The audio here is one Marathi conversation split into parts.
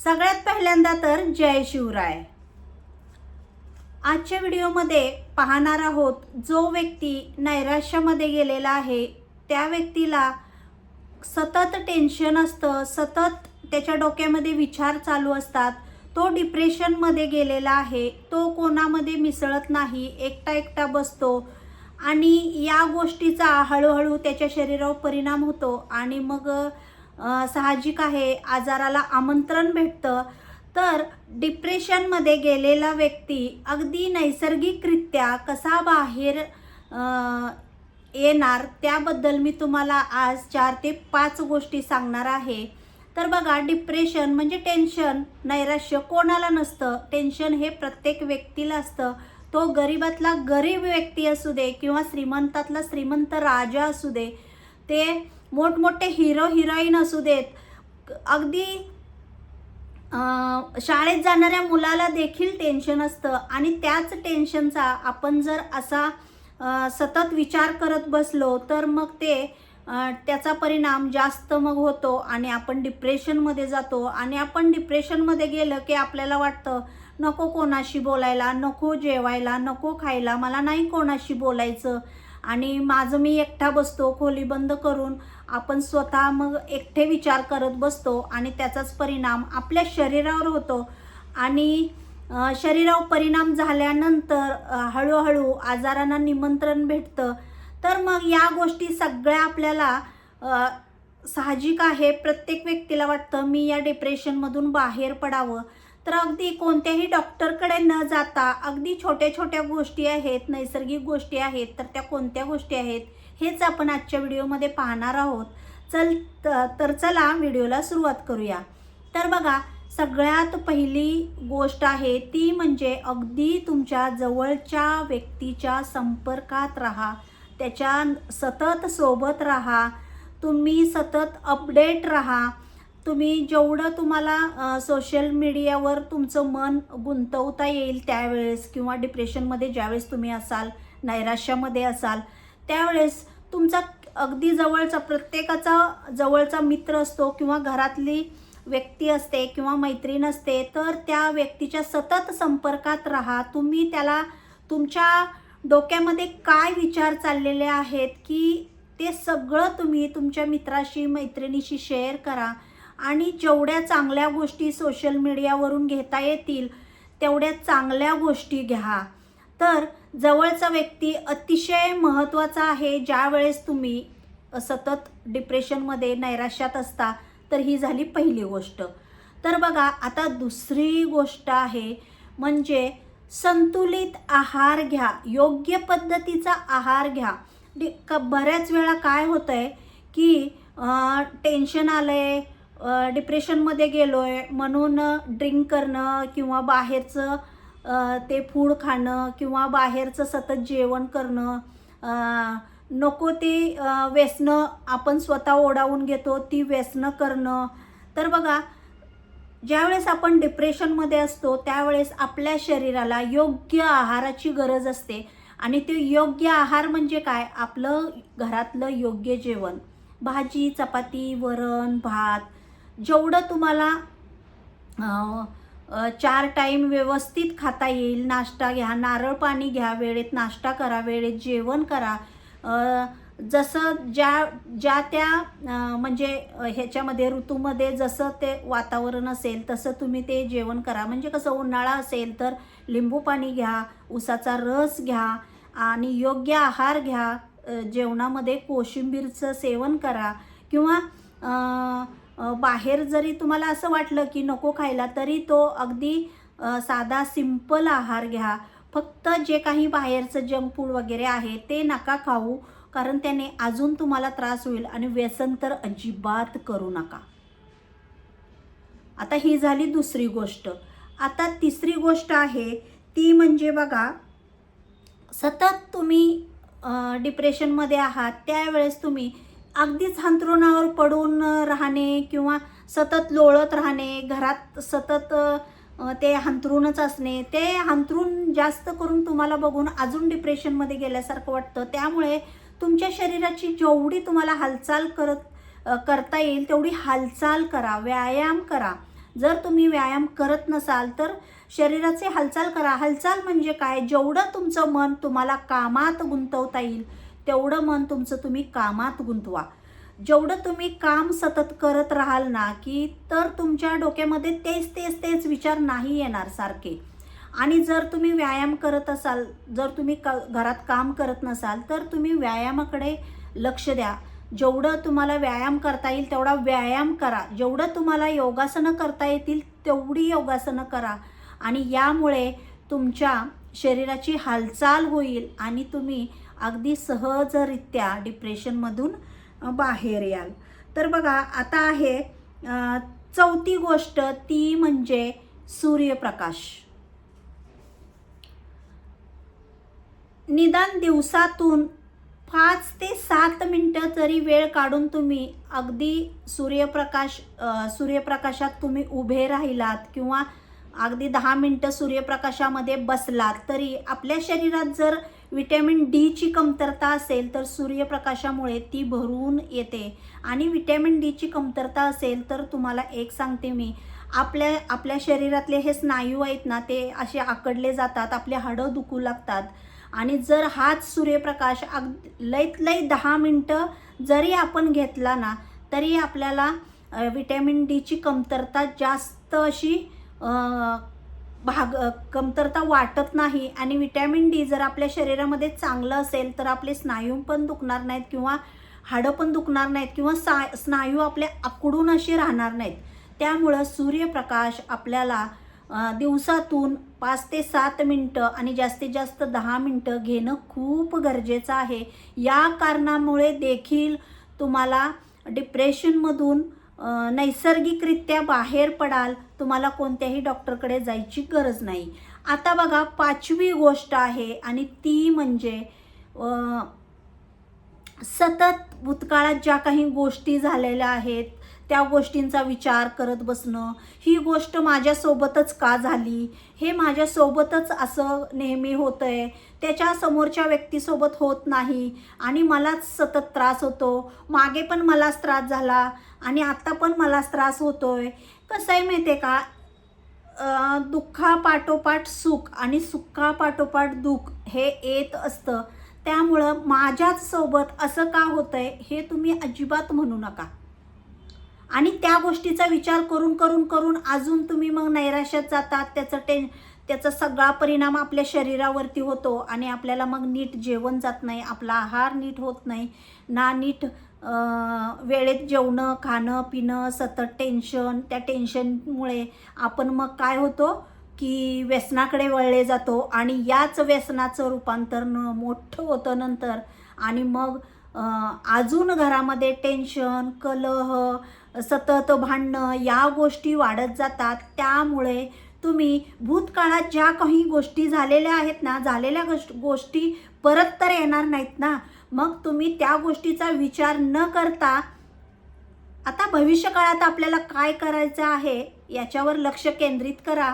सगळ्यात पहिल्यांदा तर जय शिवराय. आजच्या व्हिडिओमध्ये पाहणार आहोत, जो व्यक्ती नैराश्यामध्ये गेलेला आहे त्या व्यक्तीला सतत टेन्शन असतं, सतत त्याच्या डोक्यामध्ये विचार चालू असतात. तो डिप्रेशनमध्ये गेलेला आहे, तो कोणामध्ये मिसळत नाही, एकटा एकटा बसतो आणि या गोष्टीचा हळूहळू त्याच्या शरीरावर परिणाम होतो आणि मग साहजिक आहे आजाराला आमंत्रण भेटतं. तर डिप्रेशनमध्ये गेलेला व्यक्ती अगदी नैसर्गिकरित्या कसा बाहेर येणार त्याबद्दल मी तुम्हाला आज 4 ते 5 गोष्टी सांगणार आहे. तर बघा, डिप्रेशन म्हणजे टेन्शन, नैराश्य कोणाला नसतं. टेन्शन हे प्रत्येक व्यक्तीला असतं. तो गरीबातला गरीब व्यक्ती असू दे किंवा श्रीमंतातला श्रीमंत राजा असू दे, ते मोठमोठे हिरो हिरोईन असू देत, अगदी शाळेत जाणाऱ्या मुलाला देखील टेन्शन असतं. आणि त्याच टेन्शनचा आपण जर असा सतत विचार करत बसलो तर मग त्याचा परिणाम जास्त मग होतो आणि आपण डिप्रेशनमध्ये जातो. आणि आपण डिप्रेशनमध्ये गेलं की आपल्याला वाटतं नको कोणाशी बोलायला, नको जेवायला, नको खायला, मला नाही कोणाशी बोलायचं आणि माझं मी एकटा बसतो खोली बंद करून. आपण स्वतः मग एकटे विचार करत बसतो आणि त्याचाच परिणाम आपल्या शरीरावर होतो. आणि शरीरावर परिणाम झाल्यानंतर हळूहळू आजारांना निमंत्रण भेटतं. तर मग या गोष्टी सगळ्या आपल्याला साहजिक आहे, प्रत्येक व्यक्तीला वाटतं मी या डिप्रेशनमधून बाहेर पडावं. तर अगदी कोणत्याही डॉक्टरकडे न जाता अगदी छोट्या छोट्या गोष्टी आहेत, नैसर्गिक गोष्टी आहेत. तर त्या कोणत्या गोष्टी आहेत हेच आपण आजच्या व्हिडिओमध्ये पाहणार आहोत. तर चला व्हिडिओला सुरुवात करूया. तर बघा, सगळ्यात पहिली गोष्ट आहे ती म्हणजे अगदी तुमच्या जवळच्या व्यक्तीच्या संपर्कात राहा, त्याच्या सतत सोबत राहा, तुम्ही सतत अपडेट राहा. तुम्ही जेवढं तुम्हाला सोशल मीडियावर तुमचं मन गुंतवता येईल त्यावेळेस, किंवा डिप्रेशनमध्ये ज्यावेळेस तुम्ही असाल, नैराश्यामध्ये असाल, त्यावेळेस तुमचा अगदी जवळचा, प्रत्येकाचा जवळचा मित्र असतो किंवा घरातली व्यक्ती असते किंवा मैत्रीण असते, तर त्या व्यक्तीच्या सतत संपर्कात राहा. तुम्ही त्याला तुमच्या डोक्यामध्ये काय विचार चाललेले आहेत की ते सगळं तुम्ही तुमच्या मित्राशी मैत्रिणीशी शेअर करा. आणि जेवढ्या चांगल्या गोष्टी सोशल मीडियावरून घेता येतील तेवढ्या चांगल्या गोष्टी घ्या. तर जवळचा व्यक्ती अतिशय महत्त्वाचा आहे ज्या वेळेस तुम्ही सतत डिप्रेशनमध्ये नैराश्यात असता. तर ही झाली पहिली गोष्ट. तर बघा, आता दुसरी गोष्ट आहे म्हणजे संतुलित आहार घ्या, योग्य पद्धतीचा आहार घ्या. बऱ्याच वेळा काय होतं आहे की टेन्शन आलं आहे, डिप्रेशनमध्ये गेलो आहे म्हणून ड्रिंक करणं किंवा बाहेरचं ते फूड खाणं किंवा बाहेरचं सतत जेवण करणं, नको ती व्यसनं आपण स्वतः ओढावून घेतो, ती व्यसनं करणं. तर बघा, ज्यावेळेस आपण डिप्रेशनमध्ये असतो त्यावेळेस आपल्या शरीराला योग्य आहाराची गरज असते. आणि ते योग्य आहार म्हणजे काय? आपलं घरातलं योग्य जेवण, भाजी चपाती वरण भात, जेवढं तुम्हाला 4 टाईम व्यवस्थित खाता येईल. नाश्ता घ्या, नारळ पाणी घ्या, वेळेत नाश्ता करा, वेळेत जेवण करा. जसं ज्या त्या म्हणजे ह्याच्यामध्ये ऋतूमध्ये जसं ते वातावरण असेल तसं तुम्ही ते जेवण करा. म्हणजे कसं, उन्हाळा असेल तर लिंबू पाणी घ्या, उसाचा रस घ्या आणि योग्य आहार घ्या. जेवणामध्ये कोशिंबीरचं सेवन करा. किंवा बाहेर जरी तुम्हाला असं वाटलं की नको खायला तरी तो अगदी साधा सिंपल आहार घ्या. फक्त जे काही बाहेरचं जंक फूड वगैरे आहे ते नका खाऊ, कारण त्याने अजून तुम्हाला त्रास होईल. आणि व्यसन तर अजिबात करू नका. आता ही झाली दुसरी गोष्ट. आता तिसरी गोष्ट आहे ती म्हणजे बघा, सतत तुम्ही डिप्रेशनमध्ये आहात त्यावेळेस तुम्ही अगदीच अंथरुणावर पडून राहणे किंवा सतत लोळत राहणे, घरात सतत ते अंथरूणच असणे, ते अंथरूण जास्त करून तुम्हाला बघून अजून डिप्रेशनमध्ये गेल्यासारखं वाटतं. त्यामुळे तुमच्या शरीराची जेवढी तुम्हाला हालचाल करता येईल तेवढी हालचाल करा, व्यायाम करा. जर तुम्ही व्यायाम करत नसाल तर शरीराची हालचाल करा. हालचाल म्हणजे काय? जेवढं तुमचं मन तुम्हाला कामात गुंतवता येईल तेवढं मन तुमचं तुम्ही कामात गुंतवा. जेवढं तुम्ही काम सतत करत राहाल ना की तर तुमच्या डोक्यामध्ये तेच विचार नाही येणार सारखे. आणि जर तुम्ही व्यायाम करत असाल, जर तुम्ही घरात काम करत नसाल तर तुम्ही व्यायामाकडे लक्ष द्या. जेवढं तुम्हाला व्यायाम करता येईल तेवढा व्यायाम करा. जेवढं तुम्हाला योगासनं करता येतील तेवढी योगासनं करा. आणि यामुळे तुमच्या शरीराची हालचाल होईल आणि तुम्ही अगदी सहजरित्या डिप्रेशनमधून बाहेर याल. तर बघा आता आहे चौथी गोष्ट, ती म्हणजे सूर्यप्रकाश. निदान दिवसातून 5 ते 7 मिनटं तरी वेळ काढून तुम्ही अगदी सूर्यप्रकाशात तुम्ही उभे राहिलात किंवा अगदी 10 मिनटं सूर्यप्रकाशामध्ये बसलात तरी आपल्या शरीरात जर विटॅमिन डीची कमतरता असेल तर सूर्यप्रकाशामुळे ती भरून येते. आणि विटॅमिन डीची कमतरता असेल तर तुम्हाला एक सांगते मी, आपल्या शरीरातले हे स्नायू आहेत ना ते असे आकडले जातात, आपले हाडं दुखू लागतात. आणि जर हाच सूर्यप्रकाश लईत लई 10 मिनटं जरी आपण घेतला ना तरी आपल्याला विटॅमिन डीची कमतरता जास्त अशी कमतरता वाटत नाही. आणि विटॅमिन डी जर आपल्या शरीरामध्ये चांगलं असेल तर आपले स्नायू पण दुखणार नाहीत किंवा हाडं पण दुखणार नाहीत किंवा स्नायू आपले आकडून असे राहणार नाहीत. त्यामुळं सूर्यप्रकाश आपल्याला दिवसातून 5 ते 7 मिनटं आणि जास्तीत जास्त 10 मिनटं घेणं खूप गरजेचं आहे. या कारणामुळे देखील तुम्हाला डिप्रेशनमधून नैसर्गिकरित्या बाहेर पडाल. तुम्हाला कोणत्याही डॉक्टरकडे जायची गरज नाही. आता बघा 5वी गोष्ट आहे आणि ती म्हणजे सतत भूतकाळात ज्या काही गोष्टी झालेल्या आहेत त्या गोष्टींचा विचार करत बसणं. ही गोष्ट माझ्यासोबतच का झाली, हे माझ्यासोबतच असं नेहमी होतंय, त्याच्या समोरच्या व्यक्तीसोबत होत नाही आणि मलाच सतत त्रास होतो. मागे पण मलाच त्रास झाला आणि आता पण मलाच त्रास होतोय. कसं आहे माहिती आहे का, दुःखापाठोपाठ सुख आणि सुखापाठोपाठ दुःख हे येत असतं. त्यामुळं माझ्याच सोबत असं का होतंय हे तुम्ही अजिबात म्हणू नका. आणि त्या गोष्टीचा विचार करून अजून तुम्ही मग नैराश्यात जातात. त्याचा सगळा परिणाम आपल्या शरीरावरती होतो आणि आपल्याला मग नीट जेवण जात नाही, आपला आहार नीट होत नाही ना, नीट वेळेत जेवणं खाणं पिणं, सतत टेन्शन. त्या टेन्शनमुळे आपण मग काय होतो की व्यसनाकडे वळले जातो आणि याच व्यसनाचं रूपांतर मोठं होतं नंतर. आणि मग अजून घरामध्ये टेन्शन, कलह, सतत भांडणं या गोष्टी वाढत जातात. त्यामुळे तुम्ही भूतकाळात ज्या काही गोष्टी झालेल्या आहेत ना, झालेल्या गोष्टी परत तर येणार नाहीत ना, मग तुम्ही त्या गोष्टीचा विचार न करता आता भविष्यकाळात आपल्याला काय करायचं आहे याच्यावर लक्ष केंद्रित करा.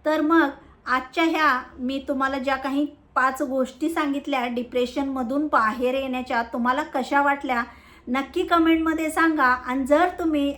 तर मग आजच्या ह्या मी तुम्हाला ज्या काही 5 गोष्टी सांगितल्या डिप्रेशनमधून बाहेर येण्याच्या, तुम्हाला कशा वाटल्या नक्की कमेंटमध्ये सांगा. आणि जर तुम्ही